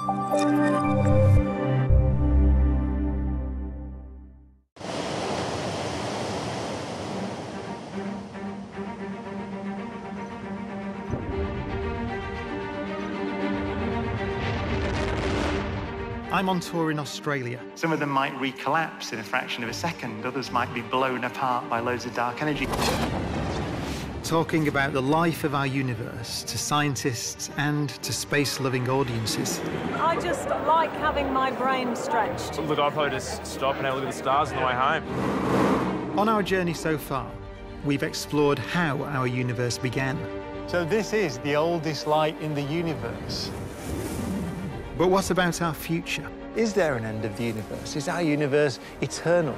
I'm on tour in Australia. Some of them might recollapse in a fraction of a second. Others might be blown apart by loads of dark energy. Talking about the life of our universe to scientists and to space-loving audiences. I just like having my brain stretched. Look, I'll probably just stop and have a look at the stars on the way home. On our journey so far, we've explored how our universe began. So this is the oldest light in the universe. But what about our future? Is there an end of the universe? Is our universe eternal?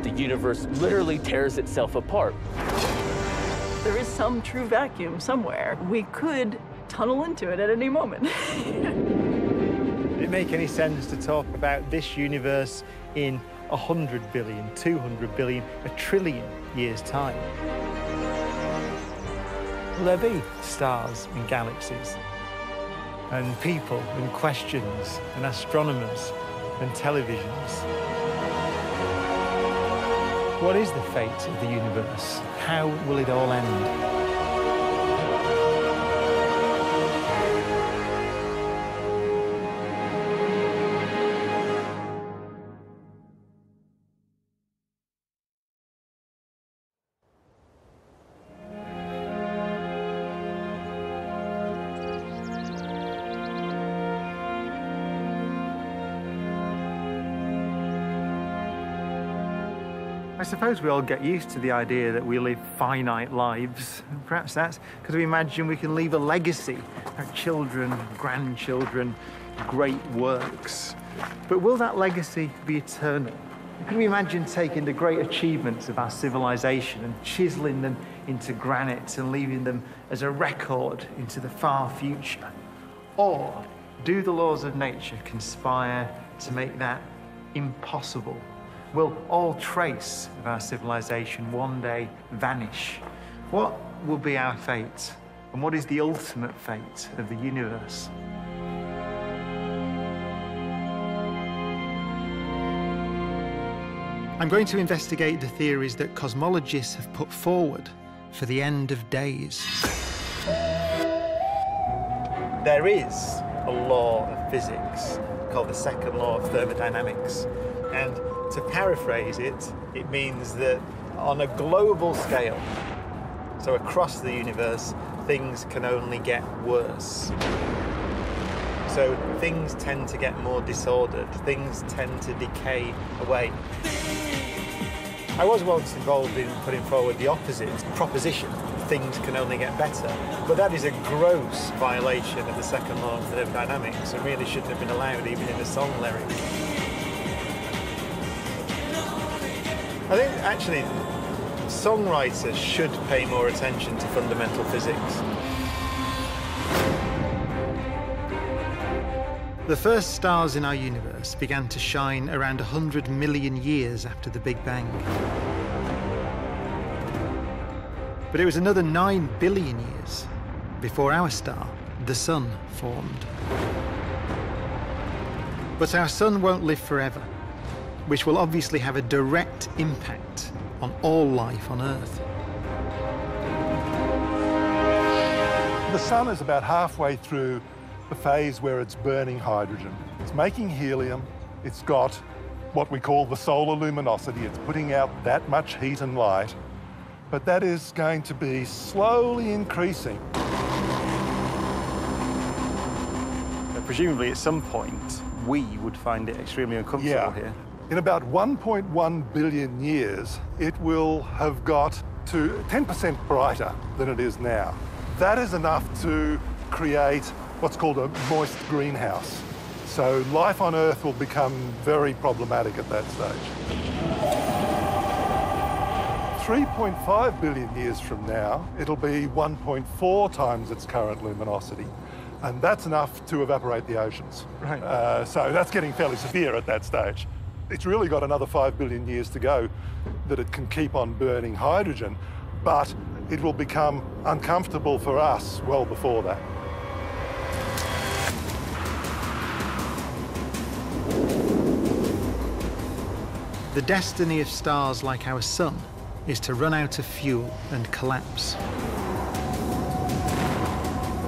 The universe literally tears itself apart. There is some true vacuum somewhere. We could tunnel into it at any moment. Would it make any sense to talk about this universe in 100 billion, 200 billion, a trillion years' time? Will there be stars and galaxies? And people and questions and astronomers and televisions? What is the fate of the universe? How will it all end? I suppose we all get used to the idea that we live finite lives. Perhaps that's because we imagine we can leave a legacy, our children, grandchildren, great works. But will that legacy be eternal? Can we imagine taking the great achievements of our civilization and chiseling them into granite and leaving them as a record into the far future? Or do the laws of nature conspire to make that impossible? Will all trace of our civilization one day vanish? What will be our fate? And what is the ultimate fate of the universe? I'm going to investigate the theories that cosmologists have put forward for the end of days. There is a law of physics called the second law of thermodynamics. And to paraphrase it, it means that on a global scale, so across the universe, things can only get worse. So things tend to get more disordered, things tend to decay away. I was once involved in putting forward the opposite proposition, things can only get better. But that is a gross violation of the second law of thermodynamics and really shouldn't have been allowed even in the song lyrics. I think, actually, songwriters should pay more attention to fundamental physics. The first stars in our universe began to shine around 100 million years after the Big Bang. But it was another 9 billion years before our star, the Sun, formed. But our Sun won't live forever, which will obviously have a direct impact on all life on Earth. The Sun is about halfway through the phase where it's burning hydrogen. It's making helium. It's got what we call the solar luminosity. It's putting out that much heat and light, but that is going to be slowly increasing. Presumably, at some point, we would find it extremely uncomfortable here. In about 1.1 billion years, it will have got to 10% brighter than it is now. That is enough to create what's called a moist greenhouse. So life on Earth will become very problematic at that stage. 3.5 billion years from now, it'll be 1.4 times its current luminosity. And that's enough to evaporate the oceans. Right. So that's getting fairly severe at that stage. It's really got another 5 billion years to go that it can keep on burning hydrogen, but it will become uncomfortable for us well before that. The destiny of stars like our Sun is to run out of fuel and collapse.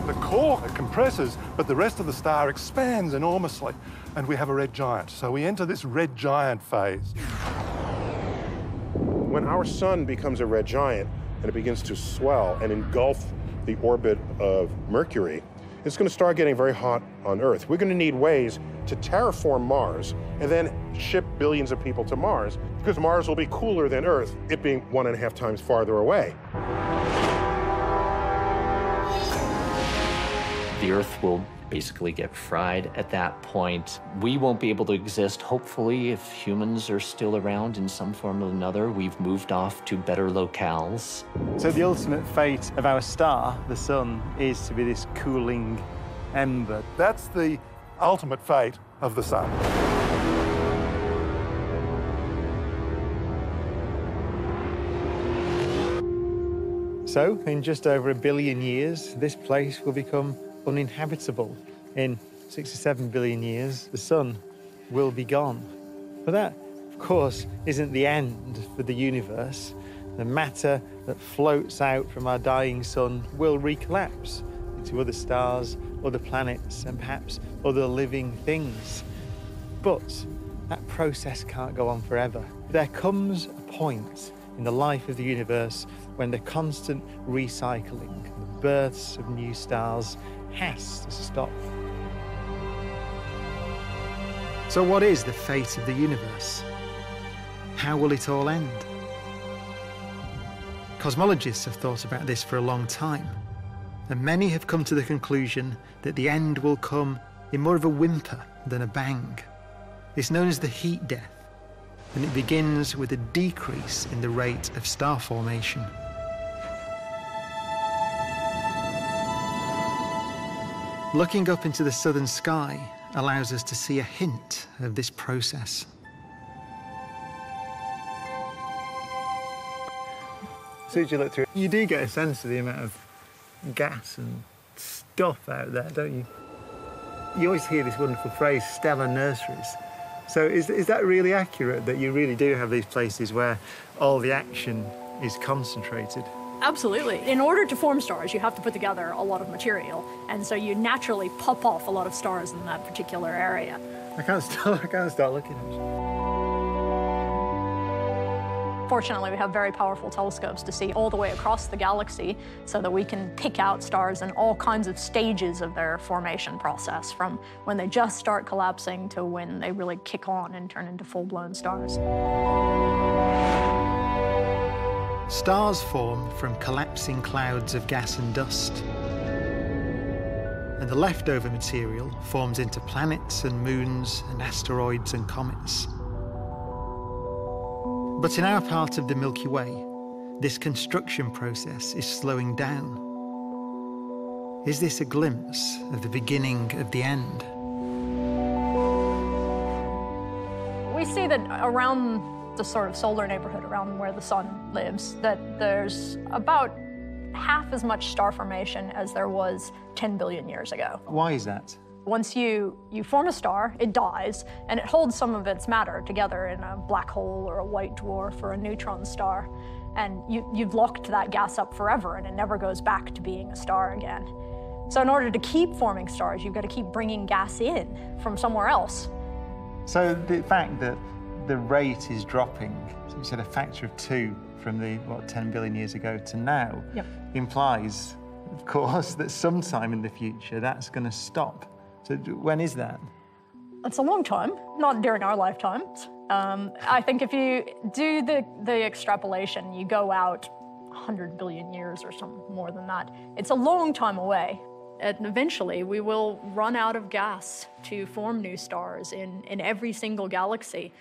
The core compresses, but the rest of the star expands enormously, and we have a red giant. So we enter this red giant phase. When our sun becomes a red giant and it begins to swell and engulf the orbit of Mercury, it's going to start getting very hot on Earth. We're going to need ways to terraform Mars and then ship billions of people to Mars, because Mars will be cooler than Earth, it being 1.5 times farther away. The Earth will basically get fried at that point. We won't be able to exist, hopefully, if humans are still around in some form or another. We've moved off to better locales. So the ultimate fate of our star, the Sun, is to be this cooling ember. That's the ultimate fate of the Sun. So, in just over 1 billion years, this place will become uninhabitable. In 6 or 7 billion years, the Sun will be gone. But that, of course, isn't the end for the universe. The matter that floats out from our dying Sun will recollapse into other stars, other planets, and perhaps other living things. But that process can't go on forever. There comes a point in the life of the universe when the constant recycling, the births of new stars, has to stop. So what is the fate of the universe? How will it all end? Cosmologists have thought about this for a long time, and many have come to the conclusion that the end will come in more of a whimper than a bang. It's known as the heat death, and it begins with a decrease in the rate of star formation. Looking up into the southern sky allows us to see a hint of this process. As soon as you look through, you do get a sense of the amount of gas and stuff out there, don't you? You always hear this wonderful phrase, stellar nurseries. So is that really accurate, that you really do have these places where all the action is concentrated? Absolutely. In order to form stars, you have to put together a lot of material, and so you naturally pop off a lot of stars in that particular area. I can't start looking at it. Fortunately, we have very powerful telescopes to see all the way across the galaxy so that we can pick out stars in all kinds of stages of their formation process, from when they just start collapsing to when they really kick on and turn into full-blown stars. Stars form from collapsing clouds of gas and dust, and the leftover material forms into planets and moons and asteroids and comets. But in our part of the Milky Way, this construction process is slowing down. Is this a glimpse of the beginning of the end? We see that around the sort of solar neighborhood, around where the Sun lives, that there's about half as much star formation as there was 10 billion years ago. Why is that? Once you form a star, it dies, and it holds some of its matter together in a black hole or a white dwarf or a neutron star. And you've locked that gas up forever, and it never goes back to being a star again. So in order to keep forming stars, you've got to keep bringing gas in from somewhere else. So the fact that the rate is dropping, so you said a factor of 2 from the, 10 billion years ago to now, Yep. implies, of course, that sometime in the future that's going to stop. So when is that? It's a long time, not during our lifetimes. I think if you do the extrapolation, you go out 100 billion years or some more than that. It's a long time away. And eventually, we will run out of gas to form new stars in every single galaxy.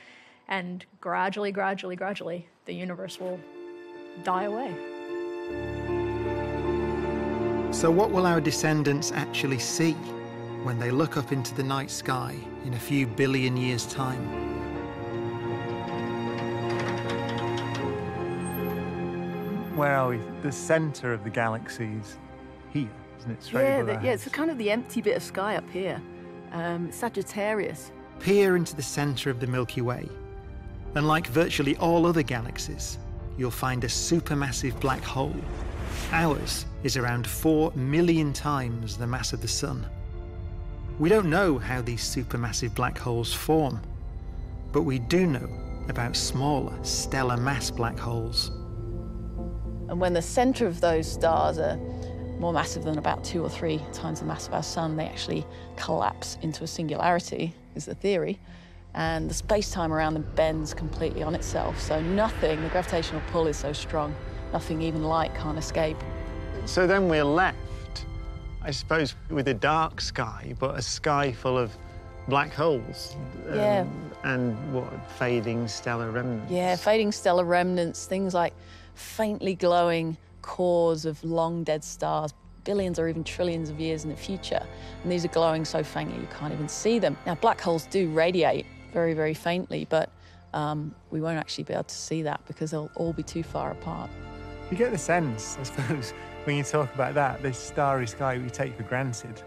And gradually, the universe will die away. So what will our descendants actually see when they look up into the night sky in a few billion years' time? Where are we? The centre of the galaxy is here, isn't it? Straight above our it's heads. kind of the empty bit of sky up here. Sagittarius. Peer into the centre of the Milky Way, And like virtually all other galaxies, you'll find a supermassive black hole. Ours is around 4 million times the mass of the Sun. We don't know how these supermassive black holes form, but we do know about smaller stellar mass black holes. And when the center of those stars are more massive than about 2 or 3 times the mass of our Sun, they actually collapse into a singularity, is the theory. And the space-time around them bends completely on itself. So nothing, the gravitational pull is so strong, nothing, even light, can't escape. So then we're left, I suppose, with a dark sky, but a sky full of black holes. Yeah. And what, fading stellar remnants? Yeah, fading stellar remnants, things like faintly glowing cores of long dead stars, billions or even trillions of years in the future. And these are glowing so faintly you can't even see them. Now, black holes do radiate very, very faintly, but we won't actually be able to see that because they'll all be too far apart. You get the sense, I suppose, when you talk about that, this starry sky we take for granted,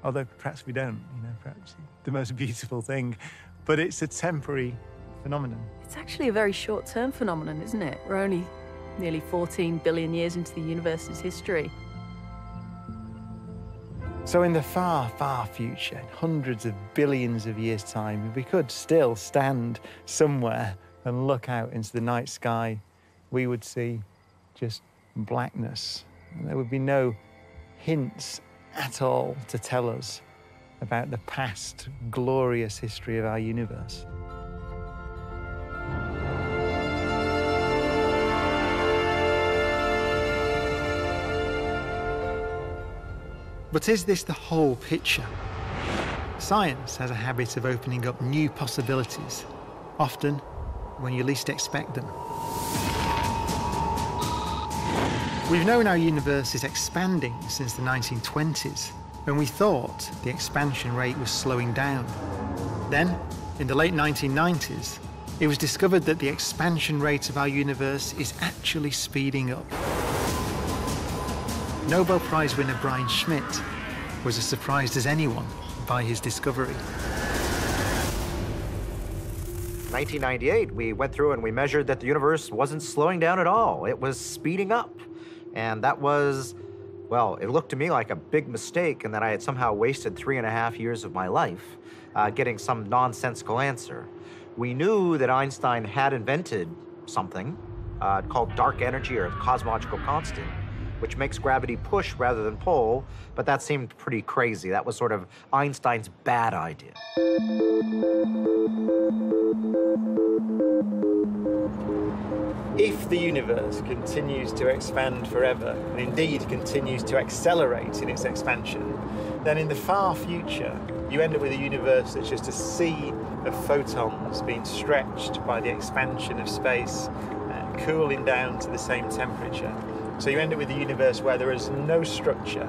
although perhaps we don't, perhaps the most beautiful thing, but it's a temporary phenomenon. It's actually a very short-term phenomenon, isn't it? We're only nearly 14 billion years into the universe's history. So in the far, far future, in hundreds of billions of years' time, we could still stand somewhere and look out into the night sky, we would see just blackness. And there would be no hints at all to tell us about the past glorious history of our universe. But is this the whole picture? Science has a habit of opening up new possibilities, often when you least expect them. We've known our universe is expanding since the 1920s, when we thought the expansion rate was slowing down. Then, in the late 1990s, it was discovered that the expansion rate of our universe is actually speeding up. Nobel Prize winner Brian Schmidt was as surprised as anyone by his discovery. 1998, we went through and we measured that the universe wasn't slowing down at all. It was speeding up. And that was, well, it looked to me like a big mistake and that I had somehow wasted 3.5 years of my life getting some nonsensical answer. We knew that Einstein had invented something called dark energy or the cosmological constant, which makes gravity push rather than pull, but that seemed pretty crazy. That was sort of Einstein's bad idea. If the universe continues to expand forever, and indeed continues to accelerate in its expansion, then in the far future, you end up with a universe that's just a sea of photons being stretched by the expansion of space, cooling down to the same temperature. So you end up with a universe where there is no structure,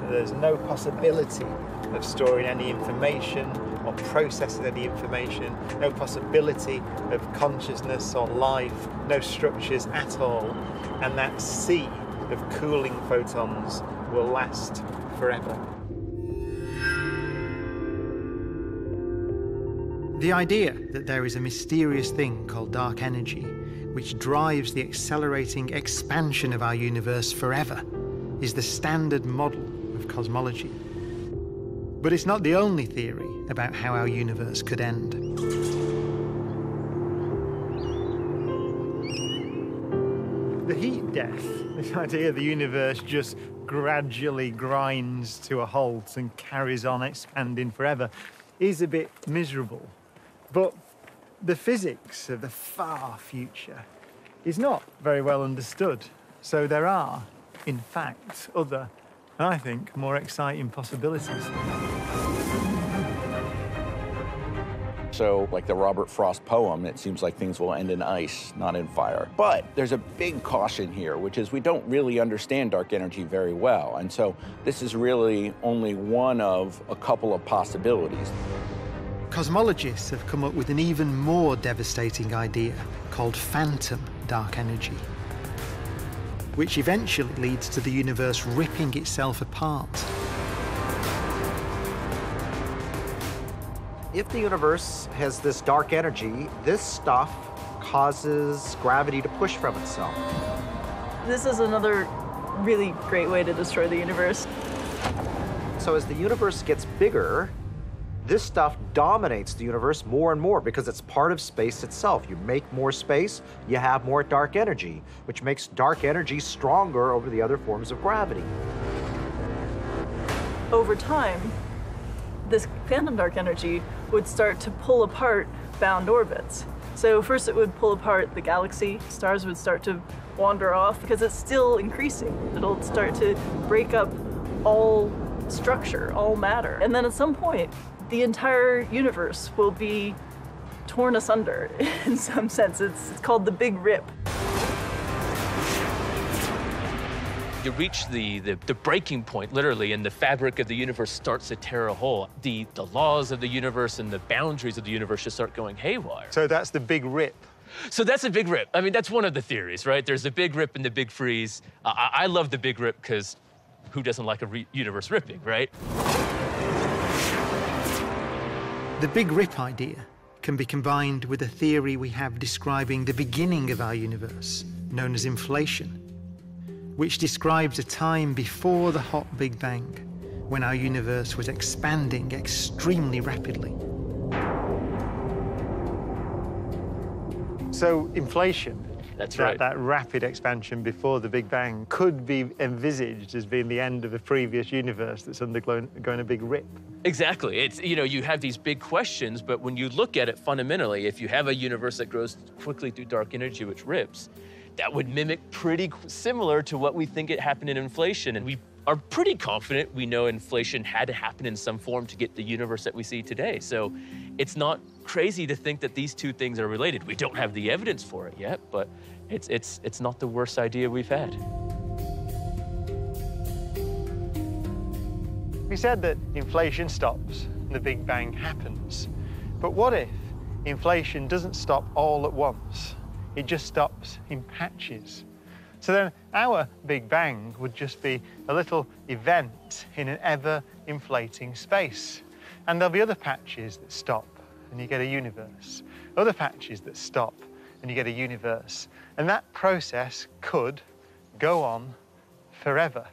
there's no possibility of storing any information or processing any information, no possibility of consciousness or life, no structures at all, and that sea of cooling photons will last forever. The idea that there is a mysterious thing called dark energy which drives the accelerating expansion of our universe forever is the standard model of cosmology. But it's not the only theory about how our universe could end. The heat death, this idea the universe just gradually grinds to a halt and carries on expanding forever, is a bit miserable. But the physics of the far future is not very well understood. So there are, in fact, other, I think, more exciting possibilities. So, like the Robert Frost poem, it seems like things will end in ice, not in fire. But there's a big caution here, which is we don't really understand dark energy very well. And so this is really only one of a couple of possibilities. Cosmologists have come up with an even more devastating idea called phantom dark energy, which eventually leads to the universe ripping itself apart. If the universe has this dark energy, this stuff causes gravity to push from itself. This is another really great way to destroy the universe. So as the universe gets bigger, this stuff dominates the universe more and more because it's part of space itself. You make more space, you have more dark energy, which makes dark energy stronger over the other forms of gravity. Over time, this phantom dark energy would start to pull apart bound orbits. So first it would pull apart the galaxy, stars would start to wander off because it's still increasing. It'll start to break up all structure, all matter. And then at some point, the entire universe will be torn asunder in some sense. It's called the Big Rip. You reach the breaking point, literally, and the fabric of the universe starts to tear a hole. The laws of the universe and the boundaries of the universe just start going haywire. So that's the Big Rip. So that's a Big Rip. I mean, that's one of the theories, right? There's the Big Rip and the Big Freeze. I love the Big Rip because who doesn't like a universe ripping, right? The Big Rip idea can be combined with a theory we have describing the beginning of our universe, known as inflation, which describes a time before the hot Big Bang, when our universe was expanding extremely rapidly. So inflation, that's right. That rapid expansion before the Big Bang could be envisaged as being the end of a previous universe that's undergoing a big rip. Exactly. It's, you know, you have these big questions, but when you look at it fundamentally, if you have a universe that grows quickly through dark energy, which rips, that would mimic pretty similar to what we think it happened in inflation. And we are pretty confident we know inflation had to happen in some form to get the universe that we see today. So it's not crazy to think that these two things are related. We don't have the evidence for it yet, but it's not the worst idea we've had. We said that inflation stops and the Big Bang happens. But what if inflation doesn't stop all at once? It just stops in patches. So then our Big Bang would just be a little event in an ever-inflating space. And there'll be other patches that stop and you get a universe. Other patches that stop and you get a universe. And that process could go on forever.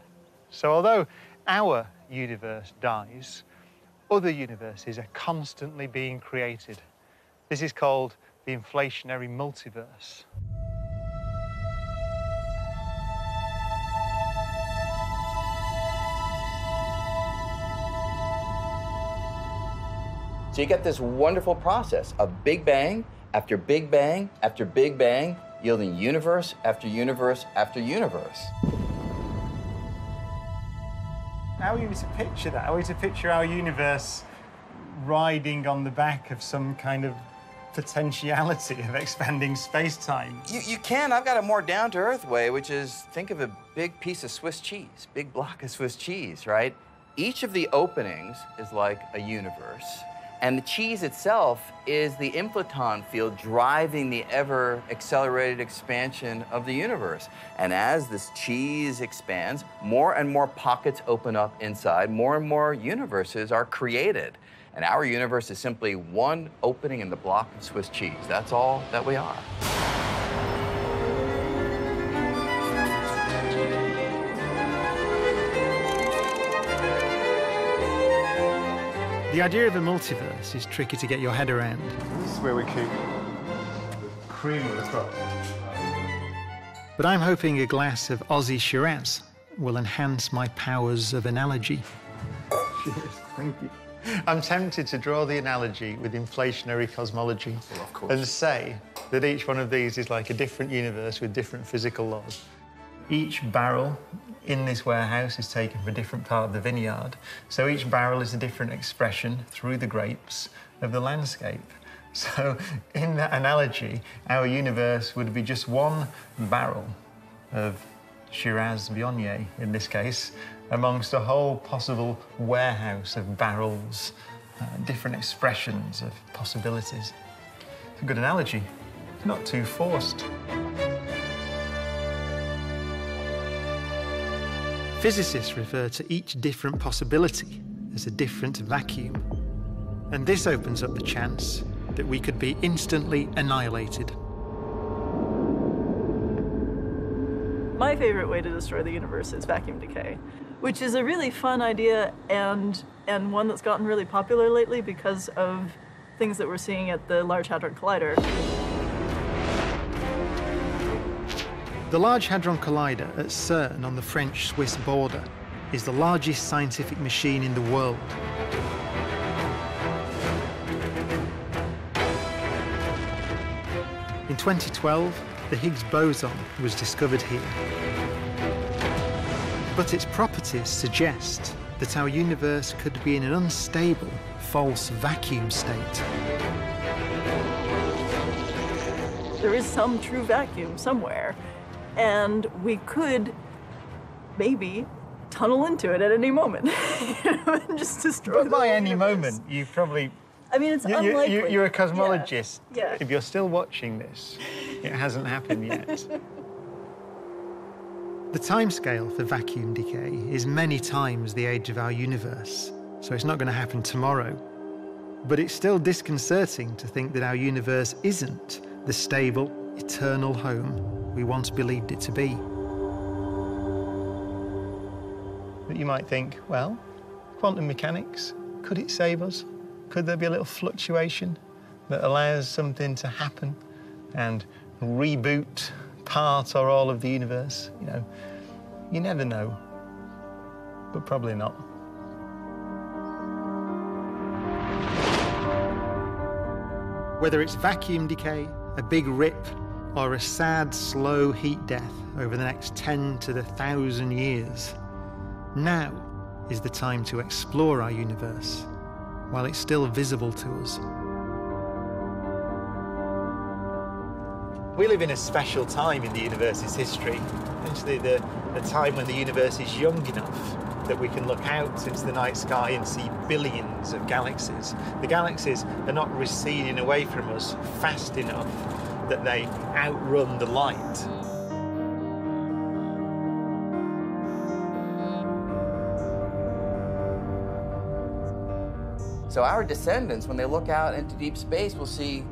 So although our universe dies, other universes are constantly being created. This is called the inflationary multiverse. So you get this wonderful process of Big Bang after Big Bang after Big Bang, yielding universe after universe after universe. How are we to picture that? How are we to picture our universe riding on the back of some kind of potentiality of expanding space-time? You can. I've got a more down-to-earth way, which is think of a big piece of Swiss cheese, big block of Swiss cheese, right? Each of the openings is like a universe. And the cheese itself is the inflaton field driving the ever-accelerated expansion of the universe. And as this cheese expands, more and more pockets open up inside, more and more universes are created. And our universe is simply one opening in the block of Swiss cheese. That's all that we are. The idea of a multiverse is tricky to get your head around. This is where we keep cream of the crop. But I'm hoping a glass of Aussie Shiraz will enhance my powers of analogy. Cheers, thank you. I'm tempted to draw the analogy with inflationary cosmology and say that each one of these is like a different universe with different physical laws. Each barrel in this warehouse is taken from a different part of the vineyard, so each barrel is a different expression through the grapes of the landscape. So in that analogy, our universe would be just one barrel of Shiraz Viognier, in this case, amongst a whole possible warehouse of barrels, different expressions of possibilities. It's a good analogy, not too forced. Physicists refer to each different possibility as a different vacuum. And this opens up the chance that we could be instantly annihilated. My favorite way to destroy the universe is vacuum decay, which is a really fun idea and one that's gotten really popular lately because of things that we're seeing at the Large Hadron Collider. The Large Hadron Collider at CERN on the French-Swiss border is the largest scientific machine in the world. In 2012, the Higgs boson was discovered here. But its properties suggest that our universe could be in an unstable, false vacuum state. There is some true vacuum somewhere, and we could maybe tunnel into it at any moment and just destroy But by any universe. moment, you probably... I mean, it's unlikely. You're a cosmologist. Yeah. If you're still watching this, it hasn't happened yet. The timescale for vacuum decay is many times the age of our universe, so it's not going to happen tomorrow. But it's still disconcerting to think that our universe isn't the stable, eternal home we once believed it to be. But you might think, well, quantum mechanics, could it save us? Could there be a little fluctuation that allows something to happen and reboot part or all of the universe? You know, you never know, but probably not. Whether it's vacuum decay, a big rip, or a sad, slow heat death over the next 10 to the 1,000 years, now is the time to explore our universe while it's still visible to us. We live in a special time in the universe's history, essentially the time when the universe is young enough that we can look out into the night sky and see billions of galaxies. The galaxies are not receding away from us fast enough that they outrun the light. So our descendants, when they look out into deep space, will see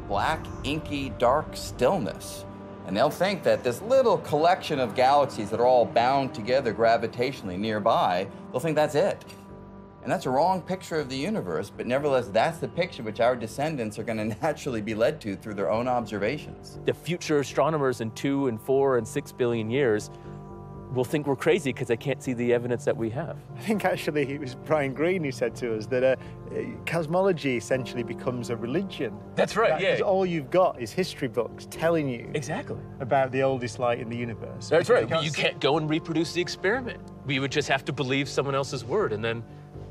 black, inky, dark stillness. And they'll think that this little collection of galaxies that are all bound together gravitationally nearby, they'll think that's it. And that's a wrong picture of the universe, but nevertheless, that's the picture which our descendants are going to naturally be led to through their own observations. The future astronomers in 2 and 4 and 6 billion years will think we're crazy because they can't see the evidence that we have. I think actually it was Brian Greene who said to us that cosmology essentially becomes a religion. That's right, yeah. Because all you've got is history books telling you exactly about the oldest light in the universe. That's right, but you can't go and reproduce the experiment. We would just have to believe someone else's word, and then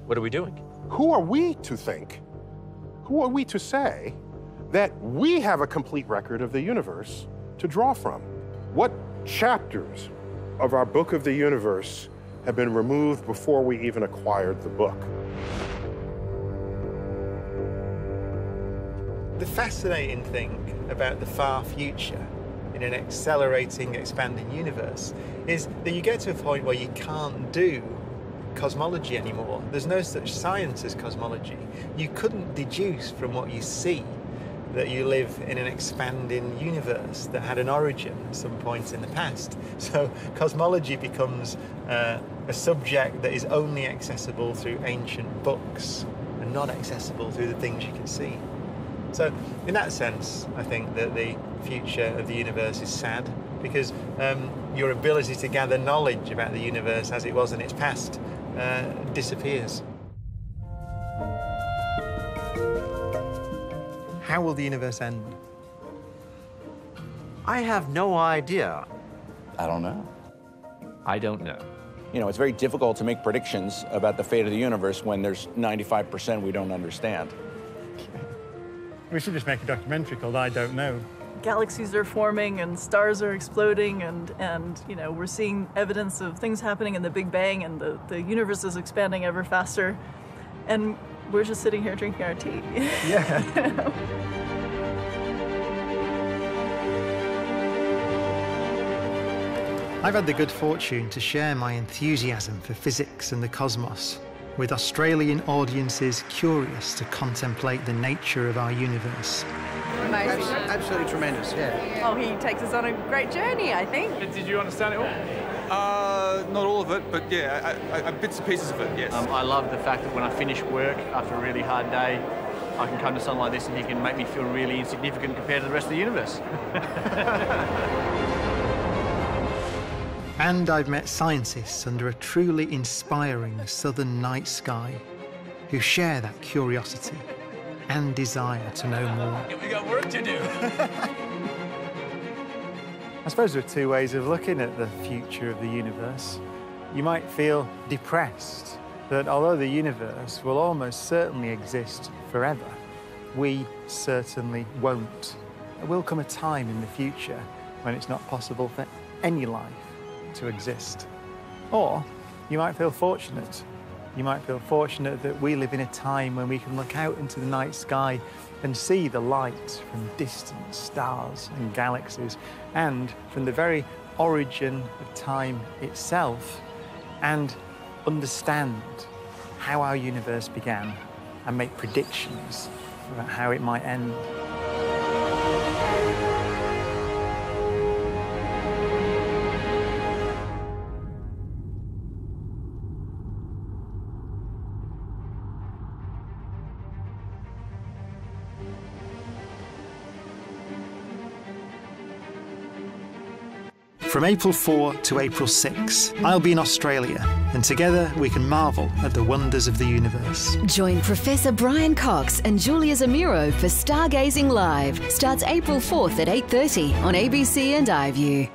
what are we doing? Who are we to think, who are we to say that we have a complete record of the universe to draw from? What chapters of our book of the universe have been removed before we even acquired the book? The fascinating thing about the far future in an accelerating, expanding universe is that you get to a point where you can't do cosmology anymore. There's no such science as cosmology. You couldn't deduce from what you see that you live in an expanding universe that had an origin at some point in the past. So cosmology becomes a subject that is only accessible through ancient books and not accessible through the things you can see. So in that sense, I think that the future of the universe is sad because your ability to gather knowledge about the universe as it was in its past disappears. How will the universe end? I have no idea. I don't know. I don't know. You know, it's very difficult to make predictions about the fate of the universe when there's 95% we don't understand. We should just make a documentary called I Don't Know. Galaxies are forming and stars are exploding and you know, we're seeing evidence of things happening in the Big Bang and the universe is expanding ever faster. And we're just sitting here drinking our tea. Yeah. I've had the good fortune to share my enthusiasm for physics and the cosmos with Australian audiences curious to contemplate the nature of our universe. Amazing. Absolutely tremendous, yeah. Oh, he takes us on a great journey, I think. Did you understand it all? Not all of it, but yeah, bits and pieces of it, yes. I love the fact that when I finish work after a really hard day, I can come to something like this and he can make me feel really insignificant compared to the rest of the universe. And I've met scientists under a truly inspiring southern night sky who share that curiosity and desire to know more. We got work to do. I suppose there are two ways of looking at the future of the universe. You might feel depressed that although the universe will almost certainly exist forever, we certainly won't. There will come a time in the future when it's not possible for any life to exist. Or you might feel fortunate. You might feel fortunate that we live in a time when we can look out into the night sky and see the light from distant stars and galaxies, and from the very origin of time itself, and understand how our universe began and make predictions about how it might end. From April 4 to April 6, I'll be in Australia, and together we can marvel at the wonders of the universe. Join Professor Brian Cox and Julia Zamiro for Stargazing Live. Starts April 4th at 8:30 on ABC and iView.